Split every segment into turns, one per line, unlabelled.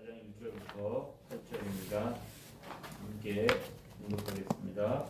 4장 1절부터 8절입니다. 함께 공독하겠습니다.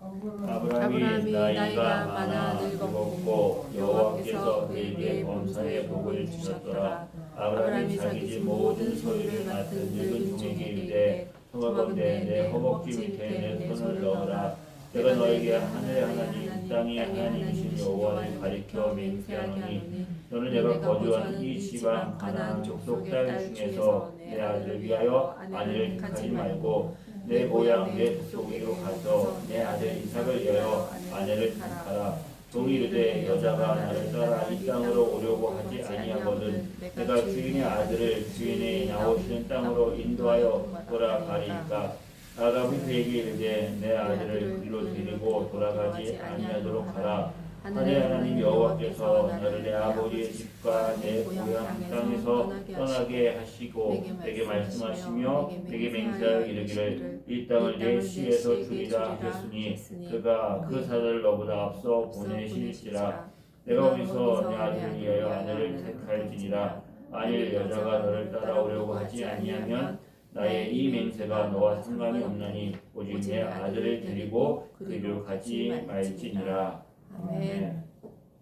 아브라함이 나이가 많아 늙었고 여호와께서 그에게 범사의 복을 주셨더라. 아브라함이 자기 집 모든 소유를 맡은 늙은 종에게 이르되 청하건대 내 허벅지 밑에 내 손을 넣어라. 내가 너에게 하늘의 하나님 땅의 하나님이신 여호와를 가리켜 맹세하노니 너는 내가 거주한 이 지방 가나안 족속 땅 중에서 내 아들을 위하여 아내를 택하지 말고 내 고향 내 족속으로 가서 내 아들 이삭을 위하여 아내를 택하라. 종이 이르되 여자가 나를 따라 이 땅으로 오려고 하지 아니하거든 내가 주인의 아들을 주인의 나오시는 땅으로 인도하여 돌아가리이까. 아브라함이 그에게 이르되 내 아들을 그리로 데리고 돌아가지 아니하도록 하라. 하늘의 하나님 여호와께서 너를 내 아버지의 집과 내 고향 땅에서 떠나게 하시고 내게 말씀하시며 내게 맹세하여 이르기를 이 땅을 내 시에서 주리라 하셨으니 그가 그 사람을 너보다 앞서 보내실지라. 내가 어디서 내 아들을 위하여 아내를 택할지니라. 만일 여자가 너를 따라오려고 하지 아니하면 나의 이 맹세가 너와 상관이 없나니 오직 내 아들을 데리고 그리로 가지 말지니라. 아멘.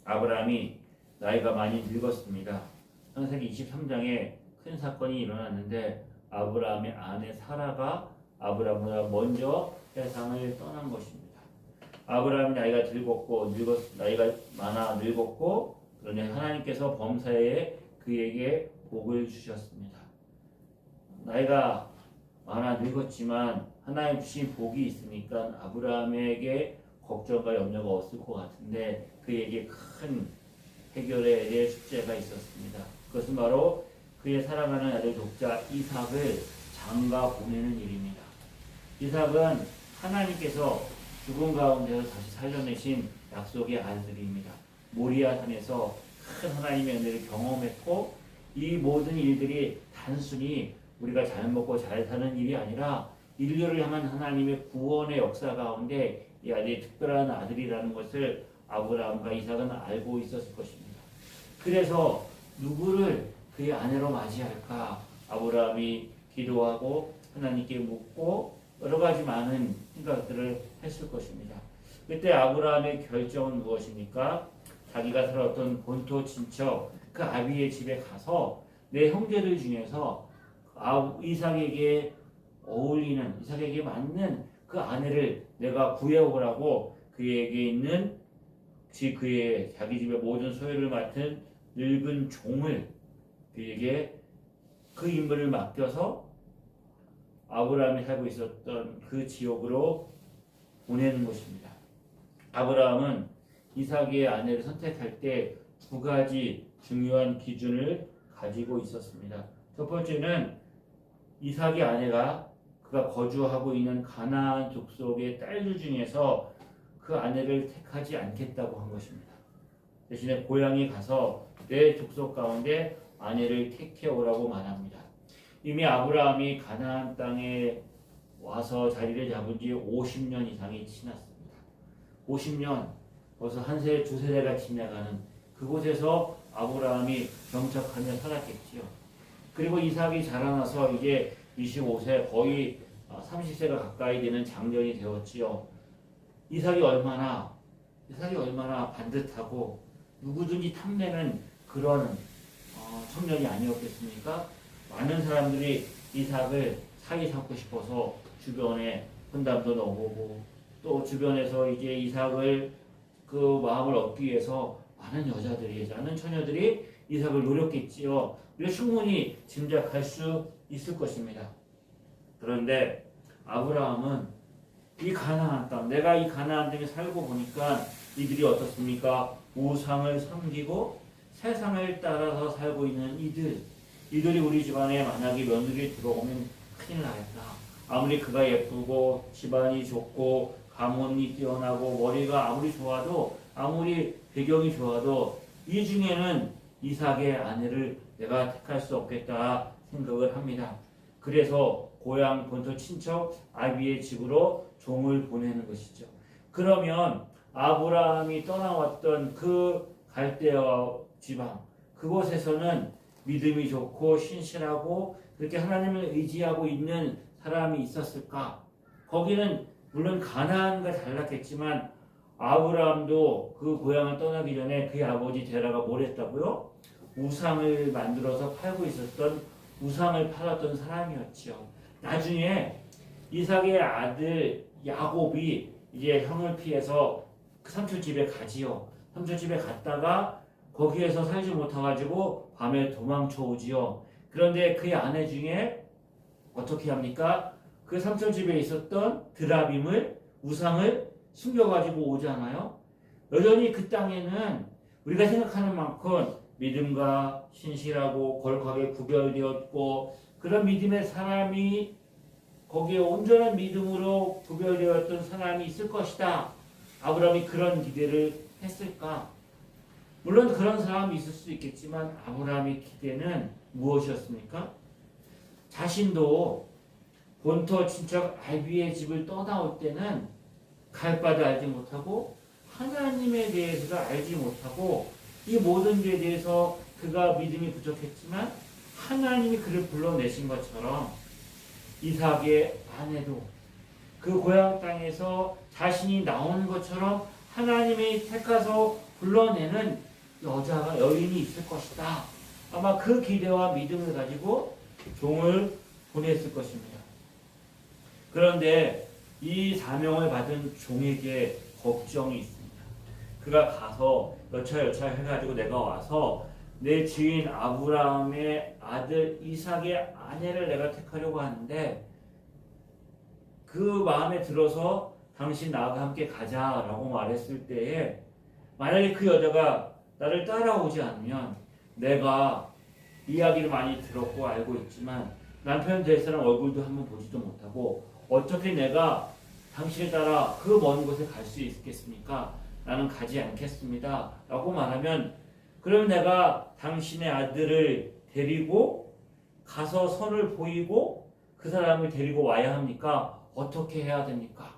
아브라함이 나이가 많이 늙었습니다. 창세기 23장에 큰 사건이 일어났는데 아브라함의 아내 사라가 아브라함보다 먼저 세상을 떠난 것입니다. 아브라함이 나이가 나이가 많아 늙었고 그러니 하나님께서 범사에 그에게 복을 주셨습니다. 나이가 많아 늙었지만 하나님 주신 복이 있으니까 아브라함에게 걱정과 염려가 없을 것 같은데 그에게 큰 해결의 숙제가 있었습니다. 그것은 바로 그의 사랑하는 아들 독자 이삭을 장가 보내는 일입니다. 이삭은 하나님께서 죽은 가운데서 다시 살려내신 약속의 아들입니다. 모리아 산에서 큰 하나님의 은혜를 경험했고 이 모든 일들이 단순히 우리가 잘 먹고 잘 사는 일이 아니라 인류를 향한 하나님의 구원의 역사 가운데 이 아들이 특별한 아들이라는 것을 아브라함과 이삭은 알고 있었을 것입니다. 그래서 누구를 그의 아내로 맞이할까 아브라함이 기도하고 하나님께 묻고 여러 가지 많은 생각들을 했을 것입니다. 그때 아브라함의 결정은 무엇입니까? 자기가 살았던 본토 친척 그 아비의 집에 가서 내 형제들 중에서 이삭에게 어울리는 이삭에게 맞는 그 아내를 내가 구해오라고 그에게 있는 그의 자기 집의 모든 소유를 맡은 늙은 종을 그에게 그 인물을 맡겨서 아브라함이 살고 있었던 그 지역으로 보내는 것입니다. 아브라함은 이삭의 아내를 선택할 때 두 가지 중요한 기준을 가지고 있었습니다. 첫 번째는 이삭의 아내가 그가 거주하고 있는 가나안 족속의 딸들 중에서 그 아내를 택하지 않겠다고 한 것입니다. 대신에 고향에 가서 내 족속 가운데 아내를 택해 오라고 말합니다. 이미 아브라함이 가나안 땅에 와서 자리를 잡은 지 50년 이상이 지났습니다. 50년, 벌써 한 세대, 두 세대가 지나가는 그곳에서 아브라함이 정착하며 살았겠지요. 그리고 이삭이 자라나서 이제 25세 거의 30세가 가까이 되는 장년이 되었지요. 이삭이 얼마나 반듯하고 누구든지 탐내는 그런 청년이 아니었겠습니까? 많은 사람들이 이삭을 사위 삼고 싶어서 주변에 혼담도 넣어보고 또 주변에서 이제 이삭을 그 마음을 얻기 위해서 많은 처녀들이 이삭을 노렸겠지요. 우리가 충분히 짐작할 수 있을 것입니다. 그런데 아브라함은 이 가나안 땅, 내가 이 가나안 땅에 살고 보니까 이들이 어떻습니까? 우상을 섬기고 세상을 따라서 살고 있는 이들이 우리 집안에 만약에 며느리 들어오면 큰일 나겠다. 아무리 그가 예쁘고 집안이 좋고 가문이 뛰어나고 머리가 아무리 좋아도 아무리 배경이 좋아도 이 중에는 이삭의 아내를 내가 택할 수 없겠다 생각을 합니다. 그래서 고향 본토 친척 아비의 집으로 종을 보내는 것이죠. 그러면 아브라함이 떠나왔던 그 갈대아 지방 그곳에서는 믿음이 좋고 신실하고 그렇게 하나님을 의지하고 있는 사람이 있었을까? 거기는 물론 가나안과 달랐겠지만 아브라함도 그 고향을 떠나기 전에 그의 아버지 데라가 뭘 했다고요? 우상을 만들어서 팔고 있었던 우상을 팔았던 사람이었지요. 나중에 이삭의 아들 야곱이 이제 형을 피해서 그 삼촌 집에 가지요. 삼촌 집에 갔다가 거기에서 살지 못해가지고 밤에 도망쳐 오지요. 그런데 그의 아내 중에 어떻게 합니까? 그 삼촌 집에 있었던 드라빔을 우상을 숨겨가지고 오잖아요. 여전히 그 땅에는 우리가 생각하는 만큼 믿음과 신실하고 거룩하게 구별되었고 그런 믿음의 사람이 거기에 온전한 믿음으로 구별되었던 사람이 있을 것이다. 아브라함이 그런 기대를 했을까? 물론 그런 사람이 있을 수 있겠지만 아브라함의 기대는 무엇이었습니까? 자신도 본토 친척 알비의 집을 떠나올 때는 갈 바도 알지 못하고 하나님에 대해서도 알지 못하고 이 모든 일에 대해서 그가 믿음이 부족했지만 하나님이 그를 불러내신 것처럼 이삭의 아내도 그 고향 땅에서 자신이 나오는 것처럼 하나님이 택하서 불러내는 여인이 있을 것이다. 아마 그 기대와 믿음을 가지고 종을 보냈을 것입니다. 그런데 이 사명을 받은 종에게 걱정이 있습니다. 그가 가서 여차여차 해가지고 내가 와서 내 지인 아브라함의 아들 이삭의 아내를 내가 택하려고 하는데 그 마음에 들어서 당신 나와 함께 가자라고 말했을 때에 만약에 그 여자가 나를 따라오지 않으면 내가 이야기를 많이 들었고 알고 있지만 남편 될 사람 얼굴도 한번 보지도 못하고 어떻게 내가 당신을 따라 그 먼 곳에 갈 수 있겠습니까? 나는 가지 않겠습니다. 라고 말하면 그러면 내가 당신의 아들을 데리고 가서 선을 보이고 그 사람을 데리고 와야 합니까? 어떻게 해야 됩니까?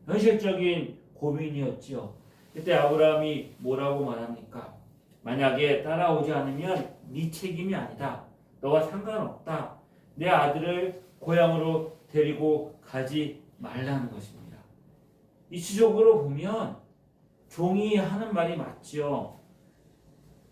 현실적인 고민이었지요. 그때 아브라함이 뭐라고 말합니까? 만약에 따라오지 않으면 네 책임이 아니다. 너와 상관없다. 내 아들을 고향으로 데리고 가지 말라는 것입니다. 이치적으로 보면 종이 하는 말이 맞죠.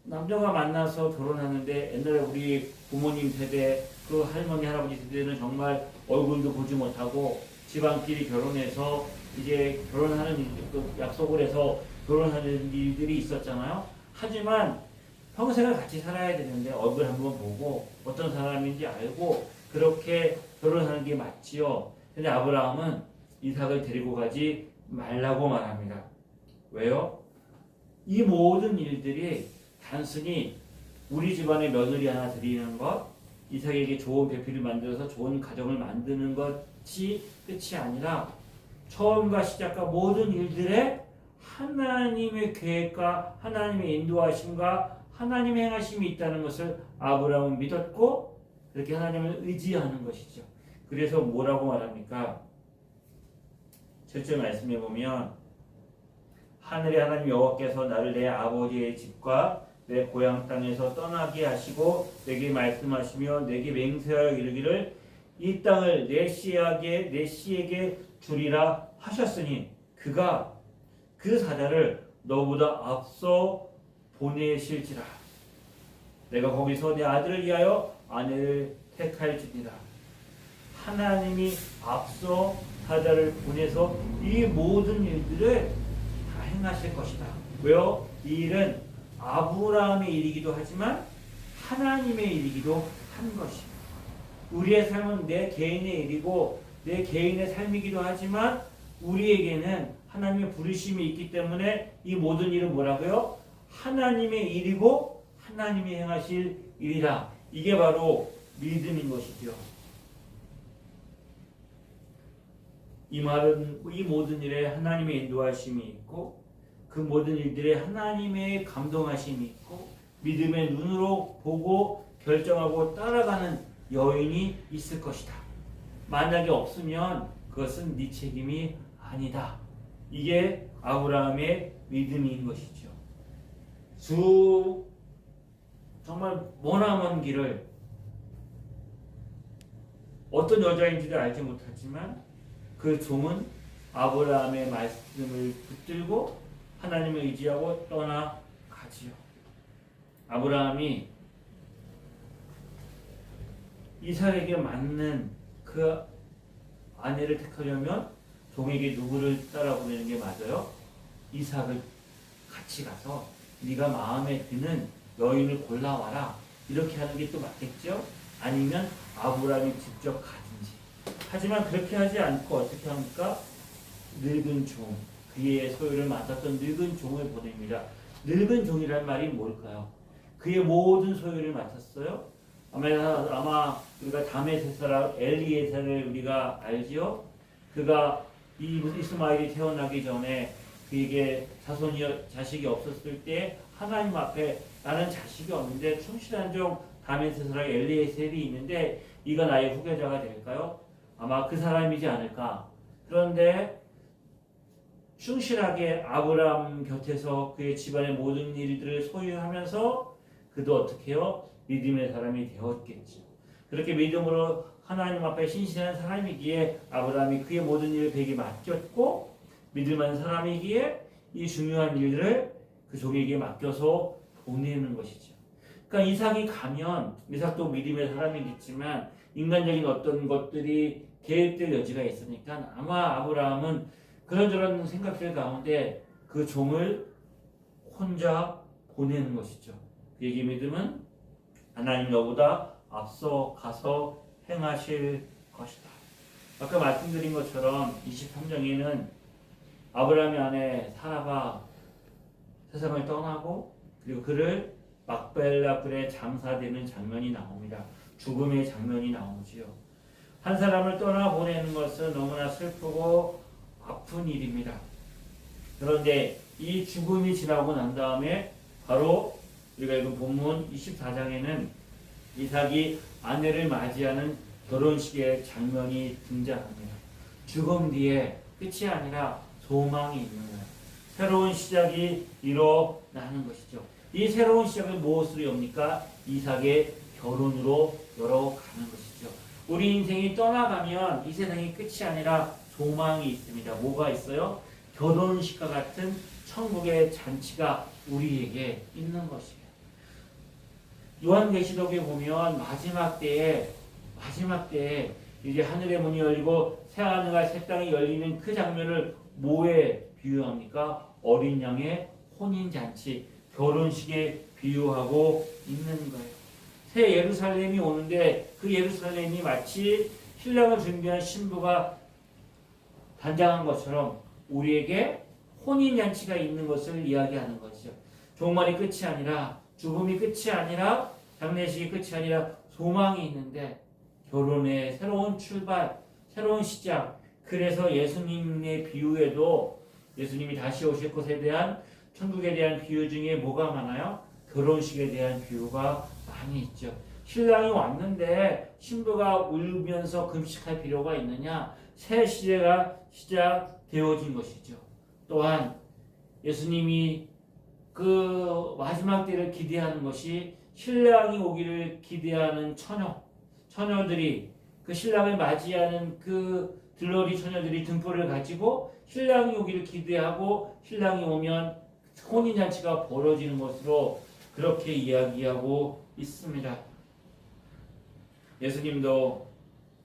남자가 만나서 결혼하는데 옛날에 우리 부모님 세대 그 할머니 할아버지 세대는 정말 얼굴도 보지 못하고 집안끼리 결혼해서 이제 결혼하는 그 약속을 해서 결혼하는 일들이 있었잖아요. 하지만 평생을 같이 살아야 되는데 얼굴 한번 보고 어떤 사람인지 알고 그렇게 결혼하는 게 맞지요. 근데 아브라함은 이삭을 데리고 가지 말라고 말합니다. 왜요? 이 모든 일들이 단순히 우리 집안에 며느리 하나 드리는 것, 이삭에게 좋은 배필을 만들어서 좋은 가정을 만드는 것이 끝이 아니라 처음과 시작과 모든 일들에 하나님의 계획과 하나님의 인도하심과 하나님의 행하심이 있다는 것을 아브라함은 믿었고 그렇게 하나님을 의지하는 것이죠. 그래서 뭐라고 말합니까? 7절 말씀에 보면 하늘의 하나님 여호와께서 나를 내 아버지의 집과 내 고향 땅에서 떠나게 하시고 내게 말씀하시며 내게 맹세하여 이르기를 이 땅을 내 씨에게 주리라 하셨으니 그가 그 사자를 너보다 앞서 보내실지라. 내가 거기서 내 아들을 위하여 아내를 택할지니라. 하나님이 앞서 사자를 보내서 이 모든 일들을 다 행하실 것이다. 왜요? 이 일은 아브라함의 일이기도 하지만 하나님의 일이기도 한 것입니다. 우리의 삶은 내 개인의 일이고 내 개인의 삶이기도 하지만 우리에게는 하나님의 부르심이 있기 때문에 이 모든 일은 뭐라고요? 하나님의 일이고 하나님이 행하실 일이라. 이게 바로 믿음인 것이죠. 이 말은 이 모든 일에 하나님의 인도하심이 있고 그 모든 일들에 하나님의 감동하심이 있고 믿음의 눈으로 보고 결정하고 따라가는 여인이 있을 것이다. 만약에 없으면 그것은 네 책임이 아니다. 이게 아브라함의 믿음인 것이죠. 정말 머나먼 길을 어떤 여자인지도 알지 못하지만 그 종은 아브라함의 말씀을 붙들고 하나님을 의지하고 떠나가지요. 아브라함이 이삭에게 맞는 그 아내를 택하려면 종에게 누구를 따라 보내는 게 맞아요? 이삭을 같이 가서 네가 마음에 드는 여인을 골라와라 이렇게 하는 게 또 맞겠죠? 아니면 아브라함이 직접 가든지. 하지만 그렇게 하지 않고 어떻게 합니까? 늙은 종, 그의 소유를 맡았던 늙은 종을 보냅니다. 늙은 종이란 말이 뭘까요? 그의 모든 소유를 맡았어요. 아마 우리가 다메섹 사람 엘리에셀을 우리가 알지요? 그가 이 이스마엘이 태어나기 전에 그에게 자식이 없었을 때 하나님 앞에 나는 자식이 없는데 충실한 종 다메섹 사람 엘리에셀이 있는데 이가 나의 후계자가 될까요? 아마 그 사람이지 않을까. 그런데 충실하게 아브라함 곁에서 그의 집안의 모든 일들을 소유하면서 그도 어떻게 해요? 믿음의 사람이 되었겠죠. 그렇게 믿음으로 하나님 앞에 신실한 사람이기에 아브라함이 그의 모든 일을 그에게 맡겼고 믿을만한 사람이기에 이 중요한 일들을 그 종에게 맡겨서 보내는 것이죠. 그러니까 이삭이 가면 이삭도 믿음의 사람이겠지만 인간적인 어떤 것들이 개입될 여지가 있으니까 아마 아브라함은 그런저런 생각들 가운데 그 종을 혼자 보내는 것이죠. 그에게 믿음은 하나님 너보다 앞서 가서 행하실 것이다. 아까 말씀드린 것처럼 23장에는 아브라함의 아내 사라가 세상을 떠나고 그리고 그를 막벨라 굴에 장사되는 장면이 나옵니다. 죽음의 장면이 나오지요. 한 사람을 떠나보내는 것은 너무나 슬프고 아픈 일입니다. 그런데 이 죽음이 지나고 난 다음에 바로 우리가 읽은 본문 24장에는 이삭이 아내를 맞이하는 결혼식의 장면이 등장합니다. 죽음 뒤에 끝이 아니라 소망이 있는 거예요. 새로운 시작이 일어나는 것이죠. 이 새로운 시작을 무엇으로 엽니까? 이삭의 결혼으로 열어가는 것이죠. 우리 인생이 떠나가면 이 세상이 끝이 아니라 소망이 있습니다. 뭐가 있어요? 결혼식과 같은 천국의 잔치가 우리에게 있는 것이에요. 요한계시록에 보면 마지막 때에 이제 하늘의 문이 열리고 새 하늘과 새 땅이 열리는 그 장면을 뭐에 비유합니까? 어린 양의 혼인잔치, 결혼식에 비유하고 있는 거예요. 새 예루살렘이 오는데 그 예루살렘이 마치 신랑을 준비한 신부가 단장한 것처럼 우리에게 혼인잔치가 있는 것을 이야기하는 것이죠. 종말이 끝이 아니라 죽음이 끝이 아니라 장례식이 끝이 아니라 소망이 있는데 결혼의 새로운 출발, 새로운 시작. 그래서 예수님의 비유에도 예수님이 다시 오실 것에 대한 천국에 대한 비유 중에 뭐가 많아요? 결혼식에 대한 비유가 많이 있죠. 신랑이 왔는데 신부가 울면서 금식할 필요가 있느냐? 새 시대가 시작되어진 것이죠. 또한 예수님이 그 마지막 때를 기대하는 것이 신랑이 오기를 기대하는 처녀들이 그 신랑을 맞이하는 그 들러리 처녀들이 등불을 가지고 신랑이 오기를 기대하고 신랑이 오면 혼인잔치가 벌어지는 것으로 그렇게 이야기하고 있습니다. 예수님도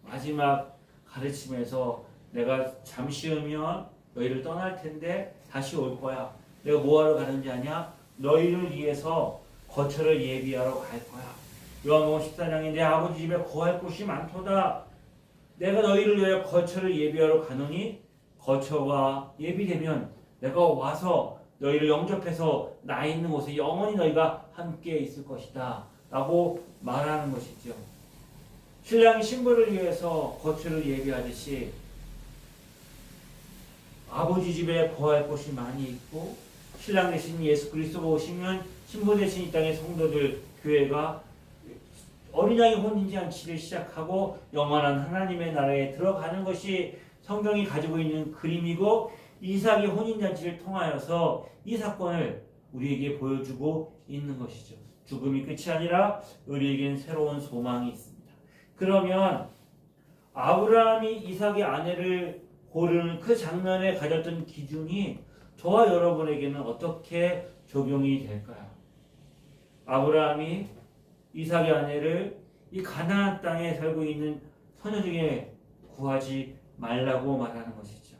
마지막 가르침에서 내가 잠시 후면 너희를 떠날 텐데 다시 올 거야. 내가 뭐하러 가는지 아냐? 너희를 위해서 거처를 예비하러 갈 거야. 요한복음 14장에 내 아버지 집에 거할 곳이 많도다. 내가 너희를 위하여 거처를 예비하러 가노니 거처가 예비되면 내가 와서 너희를 영접해서 나 있는 곳에 영원히 너희가 함께 있을 것이다 라고 말하는 것이죠. 신랑이 신부를 위해서 거처를 예비하듯이 아버지 집에 거할 곳이 많이 있고 신랑 대신 예수 그리스도가 오시면 신부 대신 이 땅의 성도들 교회가 어린 양의 혼인잔치를 시작하고 영원한 하나님의 나라에 들어가는 것이 성경이 가지고 있는 그림이고 이삭의 혼인잔치를 통하여서 이 사건을 우리에게 보여주고 있는 것이죠. 죽음이 끝이 아니라 우리에겐 새로운 소망이 있습니다. 그러면 아브라함이 이삭의 아내를 고르는 그 장면에 가졌던 기준이 저와 여러분에게는 어떻게 적용이 될까요? 아브라함이 이삭의 아내를 이 가나안 땅에 살고 있는 소녀 중에 구하지 말라고 말하는 것이죠.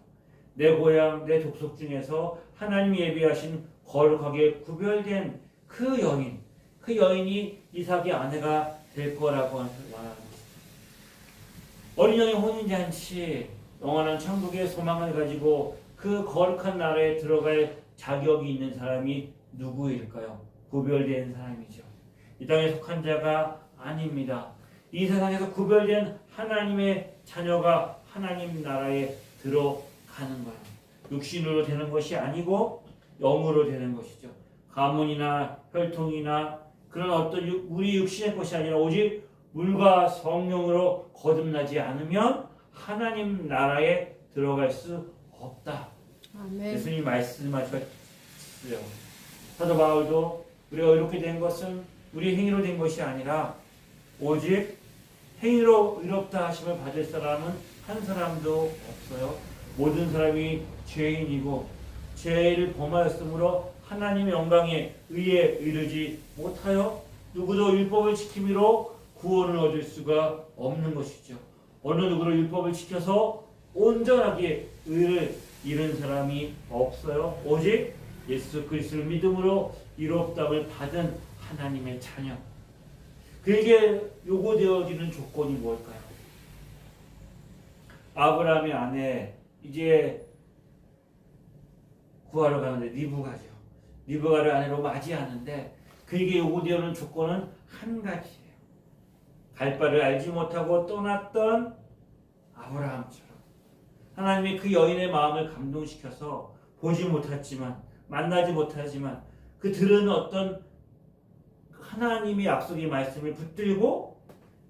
내 고향, 내 족속 중에서 하나님이 예비하신 거룩하게 구별된 그 여인이 이삭의 아내가 될 거라고 말하는 것이죠. 어린 양의 혼인잔치, 영원한 천국의 소망을 가지고 그 거룩한 나라에 들어갈 자격이 있는 사람이 누구일까요? 구별된 사람이죠. 이 땅에 속한 자가 아닙니다. 이 세상에서 구별된 하나님의 자녀가 하나님 나라에 들어가는 거예요. 육신으로 되는 것이 아니고 영으로 되는 것이죠. 가문이나 혈통이나 그런 어떤 우리 육신의 것이 아니라 오직 물과 성령으로 거듭나지 않으면 하나님 나라에 들어갈 수 없다.
아멘.
예수님이 말씀하셨어요. 사도 바울도 우리가 이렇게 된 것은 우리 행위로 된 것이 아니라 오직 행위로 의롭다 하심을 받을 사람은 한 사람도 없어요. 모든 사람이 죄인이고 죄를 범하였으므로 하나님의 영광에 의에 이르지 못하여 누구도 율법을 지킴으로 구원을 얻을 수가 없는 것이죠. 어느 누구를 율법을 지켜서 온전하게 의를 이룬 사람이 없어요. 오직 예수 그리스도를 믿음으로 의롭다함을 받은 하나님의 자녀. 그에게 요구되어지는 조건이 뭘까요? 아브라함의 아내 이제 구하러 가는데 리브가죠. 리브가를 아내로 맞이하는데 그에게 요구되어지는 조건은 한 가지예요. 갈 바를 알지 못하고 떠났던 아브라함처럼 하나님이 그 여인의 마음을 감동시켜서 보지 못했지만 만나지 못하지만 그 들은 어떤 하나님의 약속의 말씀을 붙들고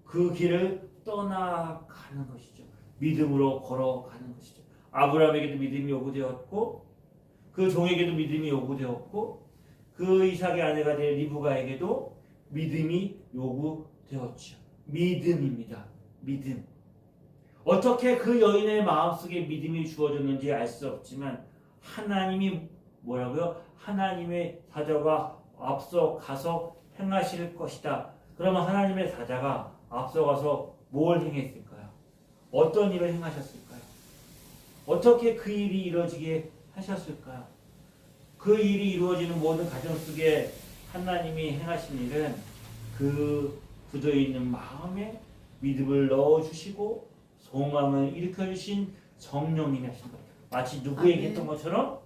그 길을 떠나가는 것이죠. 믿음으로 걸어가는 것이죠. 아브라함에게도 믿음이 요구되었고 그 종에게도 믿음이 요구되었고 그 이삭의 아내가 될 리브가에게도 믿음이 요구되었죠. 믿음입니다. 믿음. 어떻게 그 여인의 마음속에 믿음이 주어졌는지 알 수 없지만 하나님이 뭐라고요? 하나님의 사자가 앞서 가서 행하실 것이다. 그러면 하나님의 사자가 앞서가서 뭘 행했을까요? 어떤 일을 행하셨을까요? 어떻게 그 일이 이루어지게 하셨을까요? 그 일이 이루어지는 모든 가정 속에 하나님이 행하신 일은 그 굳어있는 마음에 믿음을 넣어주시고 소망을 일으켜주신 성령님이 하신 거예요. 마치 누구에게 했던 것처럼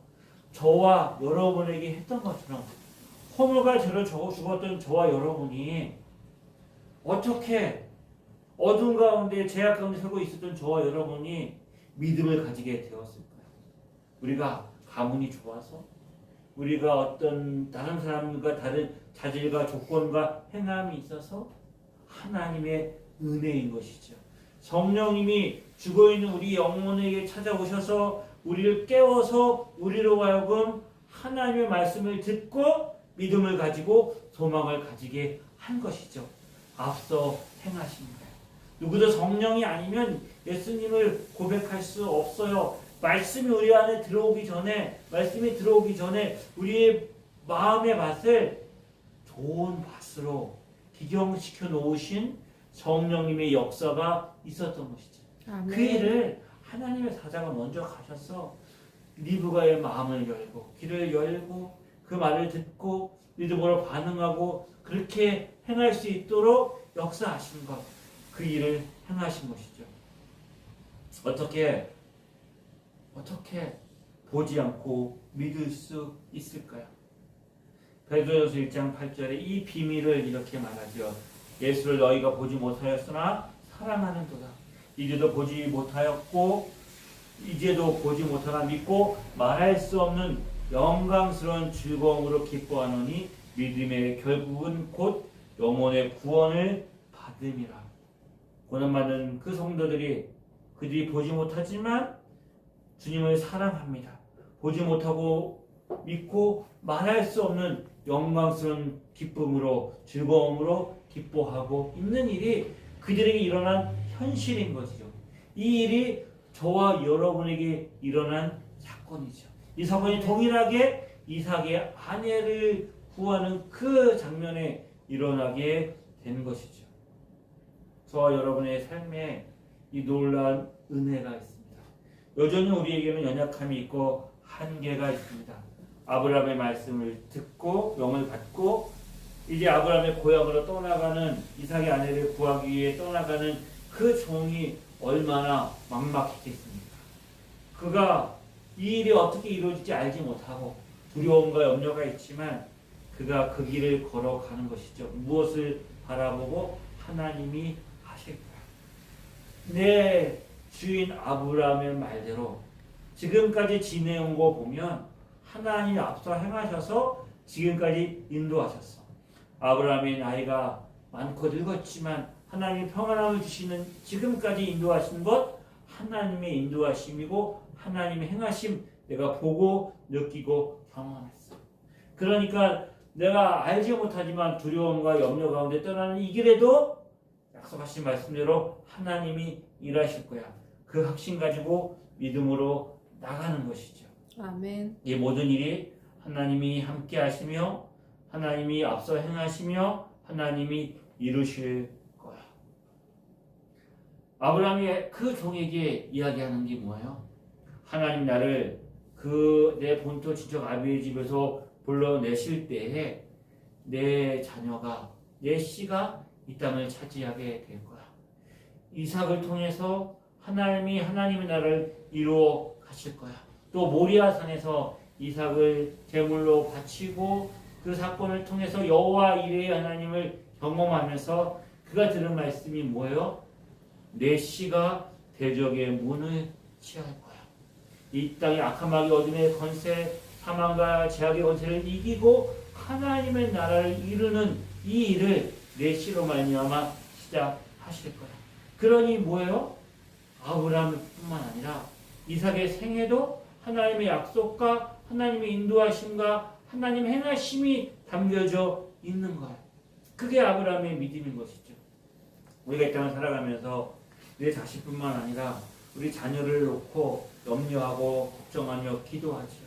저와 여러분에게 했던 것처럼 허물과 죄를 죽었던 저와 여러분이 어떻게 어두운 가운데 죄악 가운데 살고 있었던 저와 여러분이 믿음을 가지게 되었을까요? 우리가 가문이 좋아서 우리가 어떤 다른 사람과 다른 자질과 조건과 행함이 있어서 하나님의 은혜인 것이죠. 성령님이 죽어있는 우리 영혼에게 찾아오셔서 우리를 깨워서 우리로 하여금 하나님의 말씀을 듣고 믿음을 가지고 소망을 가지게 한 것이죠. 앞서 행하신 거예요. 누구도 성령이 아니면 예수님을 고백할 수 없어요. 말씀이 우리 안에 들어오기 전에 우리의 마음의 밭을 좋은 밭으로 기경시켜 놓으신 성령님의 역사가 있었던 것이죠. 아멘. 그 일을 하나님의 사자가 먼저 가셔서 리브가의 마음을 열고 귀를 열고 그 말을 듣고 믿음으로 반응하고 그렇게 행할 수 있도록 역사하신 것, 그 일을 행하신 것이죠. 어떻게 보지 않고 믿을 수 있을까요? 베드로전서 1장 8절에 이 비밀을 이렇게 말하죠. 예수를 너희가 보지 못하였으나 사랑하는도다. 이제도 보지 못하였고 이제도 보지 못하나 믿고 말할 수 없는 영광스러운 즐거움으로 기뻐하노니 믿음의 결국은 곧 영혼의 구원을 받음이라. 고난받은 그 성도들이 그들이 보지 못하지만 주님을 사랑합니다. 보지 못하고 믿고 말할 수 없는 영광스러운 기쁨으로 즐거움으로 기뻐하고 있는 일이 그들에게 일어난 현실인 것이죠. 이 일이 저와 여러분에게 일어난 사건이죠. 이 사건이 동일하게 이삭의 아내를 구하는 그 장면에 일어나게 된 것이죠. 저와 여러분의 삶에 이 놀라운 은혜가 있습니다. 여전히 우리에게는 연약함이 있고 한계가 있습니다. 아브라함의 말씀을 듣고 영을 받고 이제 아브라함의 고향으로 떠나가는 이삭의 아내를 구하기 위해 떠나가는 그 종이 얼마나 막막했겠습니까? 그가 이 일이 어떻게 이루어질지 알지 못하고 두려움과 염려가 있지만 그가 그 길을 걸어가는 것이죠. 무엇을 바라보고 하나님이 하실 거야. 내 주인 아브라함의 말대로 지금까지 지내온 거 보면 하나님이 앞서 행하셔서 지금까지 인도하셨어. 아브라함의 나이가 많고 늙었지만 하나님이 평안함을 주시는 지금까지 인도하신 것 하나님의 인도하심이고 하나님의 행하심 내가 보고 느끼고 경험했어. 그러니까 내가 알지 못하지만 두려움과 염려 가운데 떠나는 이 길에도 약속하신 말씀대로 하나님이 일하실 거야. 그 확신 가지고 믿음으로 나가는 것이죠.
아멘.
이 모든 일이 하나님이 함께 하시며 하나님이 앞서 행하시며 하나님이 이루실 거야. 아브라함이 그 종에게 이야기하는 게 뭐예요? 하나님 나를 그 내 본토 친척 아비의 집에서 불러내실 때에 내 자녀가 내 씨가 이 땅을 차지하게 될 거야. 이삭을 통해서 하나님의 나라를 이루어 가실 거야. 또 모리아산에서 이삭을 제물로 바치고 그 사건을 통해서 여호와 이레의 하나님을 경험하면서 그가 들은 말씀이 뭐예요? 내 씨가 대적의 문을 취할 거야. 이 땅의 악한 마귀 어둠의 권세, 사망과 죄악의 권세를 이기고 하나님의 나라를 이루는 이 일을 내 씨로 말미암아 시작하실 거야. 그러니 뭐예요? 아브라함뿐만 아니라 이삭의 생애도 하나님의 약속과 하나님의 인도하심과 하나님의 행하심이 담겨져 있는 거예요. 그게 아브라함의 믿음인 것이죠. 우리가 이 땅을 살아가면서 내 자식뿐만 아니라 우리 자녀를 놓고 염려하고 걱정하며 기도하죠.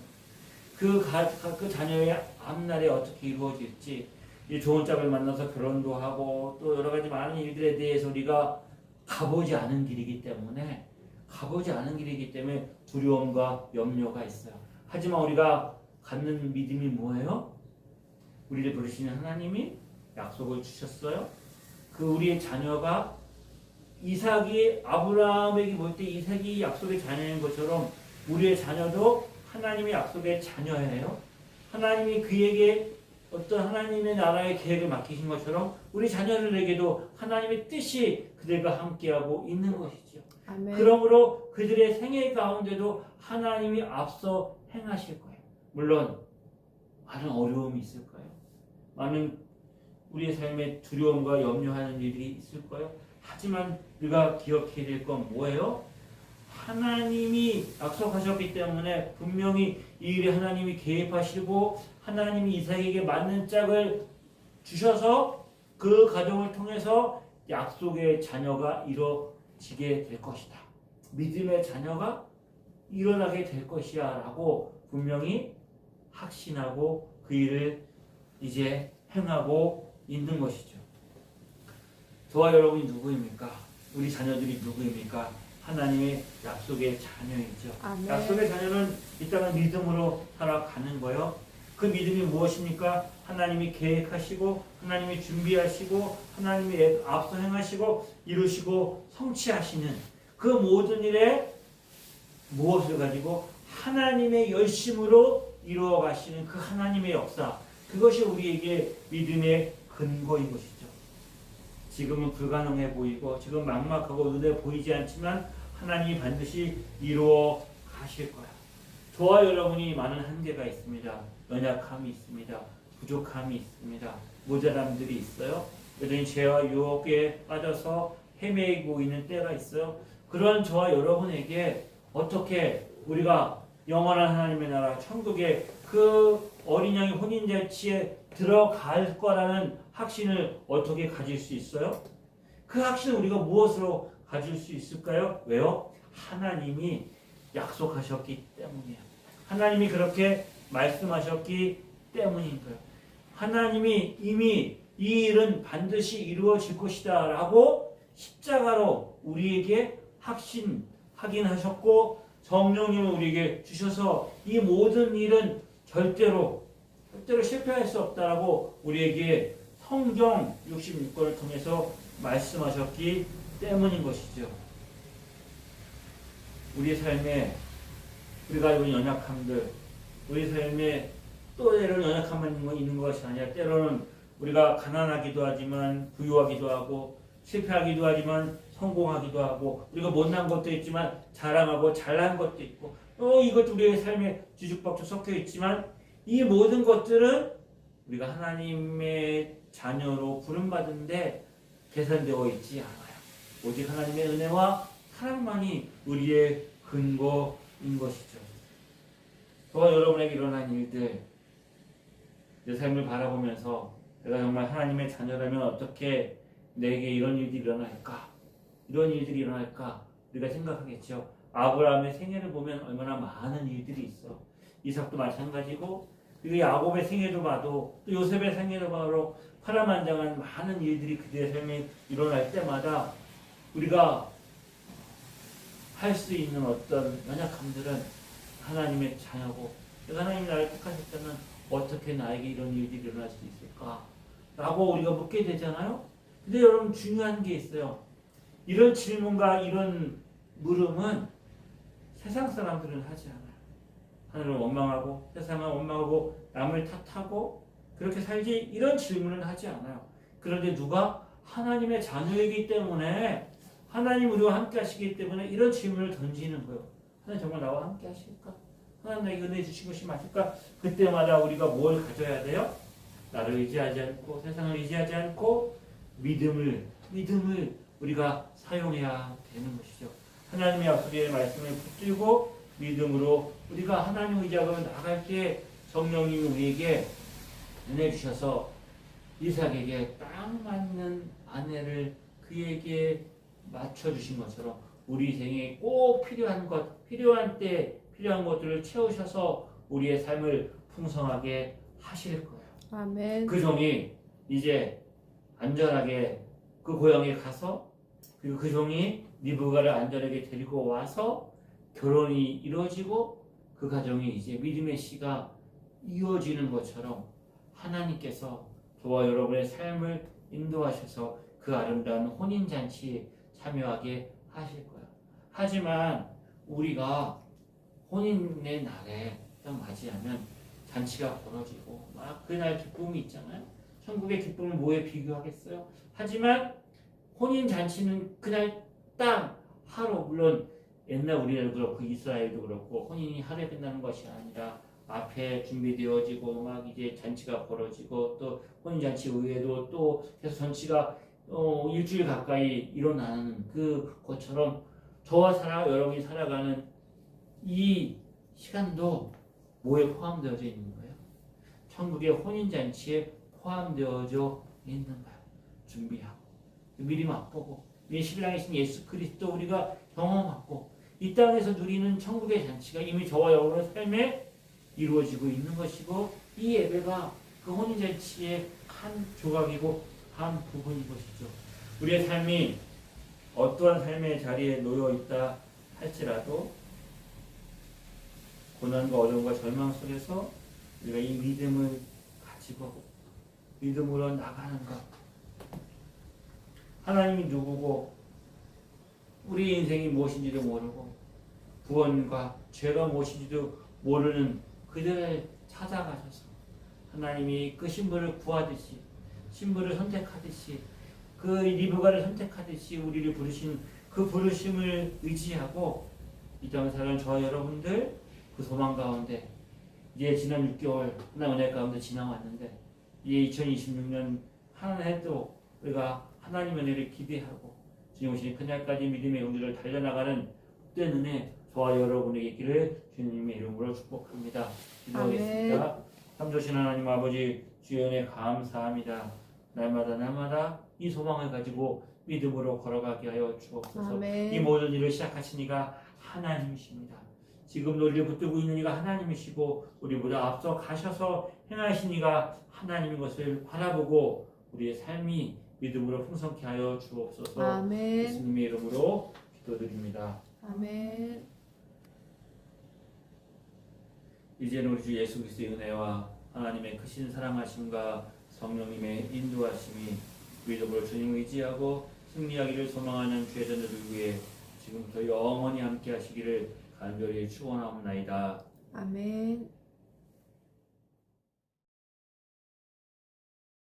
그 자녀의 앞날에 어떻게 이루어질지 이 좋은 짝을 만나서 결혼도 하고 또 여러 가지 많은 일들에 대해서 우리가 가보지 않은 길이기 때문에 두려움과 염려가 있어요. 하지만 우리가 갖는 믿음이 뭐예요? 우리를 부르시는 하나님이 약속을 주셨어요. 그 우리의 자녀가 이삭이 아브라함에게 볼 때 이삭이 약속의 자녀인 것처럼 우리의 자녀도 하나님의 약속의 자녀예요. 하나님이 그에게 어떤 하나님의 나라의 계획을 맡기신 것처럼 우리 자녀들에게도 하나님의 뜻이 그들과 함께하고 있는 것이죠.
아멘.
그러므로 그들의 생애 가운데도 하나님이 앞서 행하실 거예요. 물론 많은 어려움이 있을 거예요. 많은 우리의 삶에 두려움과 염려하는 일이 있을 거예요. 하지만 우리가 기억해야 될 건 뭐예요? 하나님이 약속하셨기 때문에 분명히 이 일에 하나님이 개입하시고 하나님이 이삭에게 맞는 짝을 주셔서 그 가정을 통해서 약속의 자녀가 이루어지게 될 것이다. 믿음의 자녀가 일어나게 될 것이야 라고 분명히 확신하고 그 일을 이제 행하고 있는 것이죠. 저와 여러분이 누구입니까? 우리 자녀들이 누구입니까? 하나님의 약속의 자녀이죠.
아멘.
약속의 자녀는 이 땅을 믿음으로 살아가는 거예요. 그 믿음이 무엇입니까? 하나님이 계획하시고 하나님이 준비하시고 하나님이 앞서 행하시고 이루시고 성취하시는 그 모든 일에 무엇을 가지고 하나님의 열심으로 이루어 가시는 그 하나님의 역사, 그것이 우리에게 믿음의 근거인 것이죠. 지금은 불가능해 보이고 지금 막막하고 눈에 보이지 않지만 하나님이 반드시 이루어 가실 거야. 저와 여러분이 많은 한계가 있습니다. 연약함이 있습니다. 부족함이 있습니다. 모자람들이 있어요. 여전히 죄와 유혹에 빠져서 헤매고 있는 때가 있어요. 그런 저와 여러분에게 어떻게 우리가 영원한 하나님의 나라 천국의 그 어린 양의 혼인잔치에 들어갈 거라는 확신을 어떻게 가질 수 있어요? 그 확신을 우리가 무엇으로 가질 수 있을까요? 왜요? 하나님이 약속하셨기 때문이에요. 하나님이 그렇게 말씀하셨기 때문인 거예요. 하나님이 이미 이 일은 반드시 이루어질 것이다 라고 십자가로 우리에게 확인하셨고 성령님을 우리에게 주셔서 이 모든 일은 절대로 실패할 수 없다라고 우리에게 성경 66권을 통해서 말씀하셨기 때문인 것이죠. 우리 삶에 우리가 이런 연약함들, 우리 삶에 또 때로는 연약함만 있는 것이 아니라 때로는 우리가 가난하기도 하지만 부유하기도 하고 실패하기도 하지만 성공하기도 하고 우리가 못난 것도 있지만 자랑하고 잘난 것도 있고 이것도 우리의 삶에 뒤죽박죽 섞여 있지만 이 모든 것들은 우리가 하나님의 자녀로 부름받은데 계산되어 있지 않아요. 오직 하나님의 은혜와 사랑만이 우리의 근거인 것이죠. 저와 여러분에게 일어난 일들, 내 삶을 바라보면서 내가 정말 하나님의 자녀라면 어떻게 내게 이런 일들이 일어날까? 이런 일들이 일어날까? 우리가 생각하겠죠. 아브라함의 생애를 보면 얼마나 많은 일들이 있어. 이삭도 마찬가지고 그리고 야곱의 생애도 봐도 또 요셉의 생애도 봐도 파란만장한 많은 일들이 그들의 삶에 일어날 때마다 우리가 할 수 있는 어떤 연약함들은 하나님의 자녀고 내가 하나님이 나를 택하셨다면 어떻게 나에게 이런 일들이 일어날 수 있을까? 라고 우리가 묻게 되잖아요. 근데 여러분 중요한 게 있어요. 이런 질문과 이런 물음은 세상 사람들은 하지 않아요. 하늘을 원망하고 세상을 원망하고 남을 탓하고 그렇게 살지 이런 질문은 하지 않아요. 그런데 누가 하나님의 자녀이기 때문에 하나님 우리와 함께 하시기 때문에 이런 질문을 던지는 거예요. 하나님 정말 나와 함께 하실까? 하나님 나에게 은혜 주신 것이 맞을까? 그때마다 우리가 뭘 가져야 돼요? 나를 의지하지 않고 세상을 의지하지 않고 믿음을 우리가 사용해야 되는 것이죠. 하나님의 약속의 말씀을 붙들고 믿음으로 우리가 하나님 의지하고 나갈 때 성령님이 우리에게 은혜 주셔서 이삭에게 딱 맞는 아내를 그에게 맞춰주신 것처럼 우리 생에 꼭 필요한 때 필요한 것들을 채우셔서 우리의 삶을 풍성하게 하실 거예요.
아멘.
그 종이 이제 안전하게 그 고향에 가서 그리고 그 종이 리브가를 안전하게 데리고 와서 결혼이 이루어지고 그 가정이 이제 믿음의 씨가 이어지는 것처럼 하나님께서 저와 여러분의 삶을 인도하셔서 그 아름다운 혼인잔치에 참여하게 하실 거예요. 하지만 우리가 혼인의 날에 딱 맞이하면 잔치가 벌어지고 막 그날 기쁨이 있잖아요. 천국의 기쁨을 뭐에 비교하겠어요? 하지만 혼인잔치는 그날 딱 하루, 물론 옛날 우리나라도 그렇고 이스라엘도 그렇고 혼인이 하루에 끝나는 것이 아니라 앞에 준비되어지고 막 이제 잔치가 벌어지고 또 혼인잔치 외에도 또 계속 잔치가 일주일 가까이 일어나는 그것처럼 여러분이 살아가는 이 시간도 뭐에 포함되어져 있는 거예요? 천국의 혼인잔치에 포함되어져 있는 거예요. 준비하고 미리 맛보고 우리 신랑이신 예수 그리스도 우리가 경험하고 이 땅에서 누리는 천국의 잔치가 이미 저와 여러분의 삶에 이루어지고 있는 것이고 이 예배가 그 혼인잔치의 한 조각이고 한 부분인 것이죠. 우리의 삶이 어떠한 삶의 자리에 놓여 있다 할지라도 고난과 어려움과 절망 속에서 우리가 이 믿음을 가지고 믿음으로 나가는 것. 하나님이 누구고 우리 인생이 무엇인지도 모르고 구원과 죄가 무엇인지도 모르는 그들을 찾아가셔서 하나님이 그 신부를 구하듯이 신부를 선택하듯이 그 리브가를 선택하듯이 우리를 부르신 그 부르심을 의지하고 이 땅에 사는 저와 여러분들 그 소망 가운데 이제 지난 6개월 하나님 은혜 가운데 지나왔는데 이제 2026년 한 해도 우리가 하나님의 은혜를 기대하고 주님 오시는 그날까지 믿음의 용기를 달려나가는 복된 은혜 저와 여러분에게 있기를 주님의 이름으로 축복합니다. 기도하겠습니다. 참 좋으신 하나님 아버지 주의 은혜 감사합니다. 날마다 이 소망을 가지고 믿음으로 걸어가게 하여 주옵소서.
아멘.
이 모든 일을 시작하신 이가 하나님이십니다. 지금 우리를 붙들고 있는 이가 하나님이시고 우리보다 앞서 가셔서 행하신 이가 하나님인 것을 바라보고 우리의 삶이 믿음으로 풍성케 하여 주옵소서.
아멘.
예수님의 이름으로 기도드립니다.
아멘.
이제는 우리 주 예수 그리스도의 은혜와 하나님의 크신 사랑하심과 성령님의 인도하심이 믿음으로 주님 의지하고 승리하기를 소망하는 죄전들을 위해 지금부터 영원히 함께 하시기를 간절히 축원하옵나이다.
아멘.